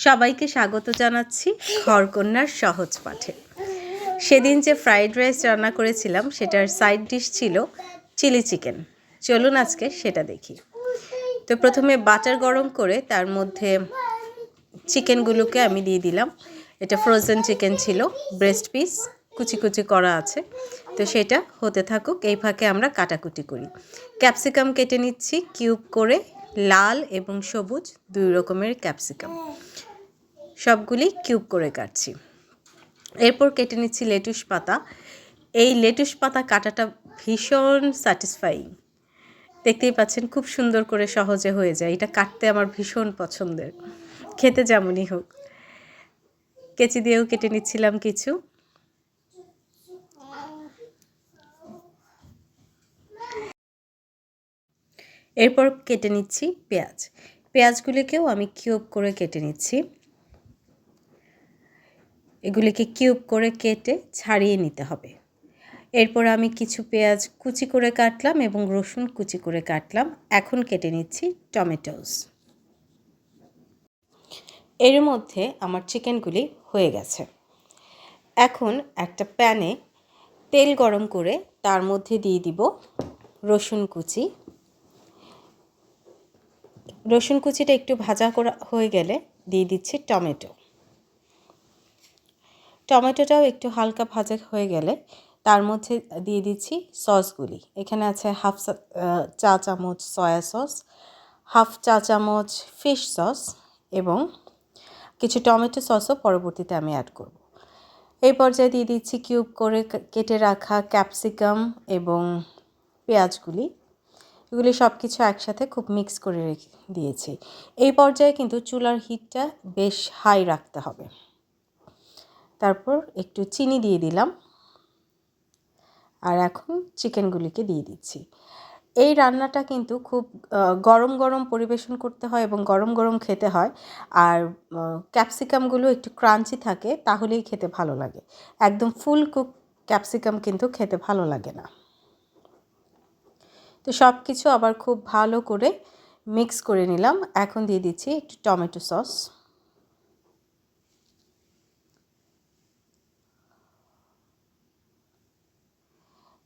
সবাইকে স্বাগত জানাচ্ছি ঘরকন্যার সহজ পাঠে। সেদিন যে ফ্রাইড রাইস রান্না করেছিলাম সেটার সাইড ডিশ ছিল চিলি চিকেন। চলুন আজকে সেটা দেখি। তো প্রথমে বাটার গরম করে তার মধ্যে চিকেনগুলোকে আমি দিয়ে দিলাম। এটা ফ্রোজেন চিকেন ছিল, ব্রেস্ট পিস কুচি কুচি করা আছে। তো সেটা হতে থাকুক, এই ফাঁকে আমরা কাটাকুটি করি। ক্যাপসিকাম কেটে নিচ্ছি কিউব করে, লাল এবং সবুজ দুই রকমের ক্যাপসিকাম, সবগুলি কিউব করে কাটছি। এরপর কেটে নিচ্ছি লেটুস পাতা। এই লেটুস পাতা কাটাটা ভীষণ স্যাটিসফাইং, দেখতেই পাচ্ছেন খুব সুন্দর করে সহজে হয়ে যায়। এটা কাটতে আমার ভীষণ পছন্দের, খেতে যেমনই হোক। কেচি দিয়েও কেটে নিচ্ছিলাম কিছু। এরপর কেটে নিচ্ছি পেঁয়াজ। পেঁয়াজগুলিকেও আমি কিউব করে কেটে নিচ্ছি। এগুলিকে কিউব করে কেটে ছাড়িয়ে নিতে হবে। এরপর আমি কিছু পেঁয়াজ কুচি করে কাটলাম এবং রসুন কুচি করে কাটলাম। এখন কেটে নিচ্ছি টমেটোস। এর মধ্যে আমার চিকেনগুলি হয়ে গেছে। এখন একটা প্যানে তেল গরম করে তার মধ্যে দিয়ে দিব রসুন কুচি। রসুন কুচিটা একটু ভাজা করা হয়ে গেলে দিয়ে দিচ্ছি টমেটো। টমেটোটাও একটু হালকা ভাজা হয়ে গেলে তার মধ্যে দিয়ে দিচ্ছি সসগুলি। এখানে আছে হাফ চা চামচ সয়া সস, হাফ চা চামচ ফিশ সস এবং কিছু টমেটো সসও পরবর্তীতে আমি অ্যাড করব। এই পর্যায়ে দিয়ে দিচ্ছি কিউব করে কেটে রাখা ক্যাপসিকাম এবং পেঁয়াজগুলি। এগুলি সব কিছু একসাথে খুব মিক্স করে রেখে দিয়েছি। এই পর্যায়ে কিন্তু চুলার হিটটা বেশ হাই রাখতে হবে। তারপর একটু চিনি দিয়ে দিলাম, আর এখন চিকেনগুলিকে দিয়ে দিচ্ছি। এই রান্নাটা কিন্তু খুব গরম গরম পরিবেশন করতে হয় এবং গরম গরম খেতে হয়। আর ক্যাপসিকামগুলো একটু ক্রাঞ্চি থাকে, তাহলেই খেতে ভালো লাগে। একদম ফুল কুক ক্যাপসিকাম কিন্তু খেতে ভালো লাগে না। তো সব কিছু আবার খুব ভালো করে মিক্স করে নিলাম। এখন দিয়ে দিচ্ছি একটু টমেটো সস।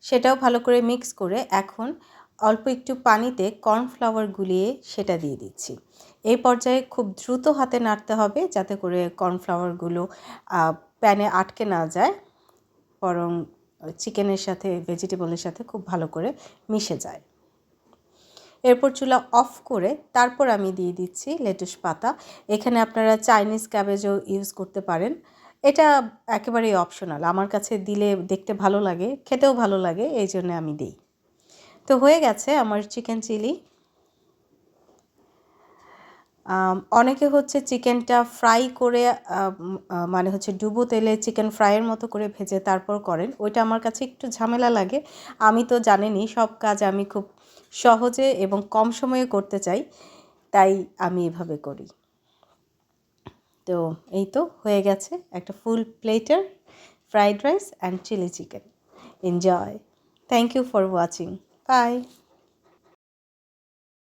সেটাও ভালো করে মিক্স করে এখন অল্প একটু পানিতে কর্নফ্লাওয়ার গুলিয়ে সেটা দিয়ে দিচ্ছি। এই পর্যায়ে খুব দ্রুত হাতে নাড়তে হবে যাতে করে কর্নফ্লাওয়ারগুলো প্যানে আটকে না যায়, বরং চিকেনের সাথে ভেজিটেবলের সাথে খুব ভালো করে মিশে যায়। এরপর চুলা অফ করে তারপর আমি দিয়ে দিচ্ছি লেটুস পাতা। এখানে আপনারা চাইনিজ ক্যাবেজও ইউজ করতে পারেন। এটা একেবারেই অপশনাল, আমার কাছে দিলে দেখতে ভালো লাগে, খেতেও ভালো লাগে, এই জন্য আমি দিই। তো হয়ে গেছে আমার চিকেন চিলি। অনেকে হচ্ছে চিকেনটা ফ্রাই করে মানে হচ্ছে ডুবো তেলে চিকেন ফ্রাইয়ের মতো করে ভেজে তারপর করেন। ওইটা আমার কাছে একটু ঝামেলা লাগে। আমি তো জানেনই সব কাজ আমি খুব সহজে এবং কম সময়ে করতে চাই, তাই আমি এভাবে করি। তো এই তো হয়ে গেছে একটা full platter fried rice and chilli chicken. Enjoy. Thank you for watching. By.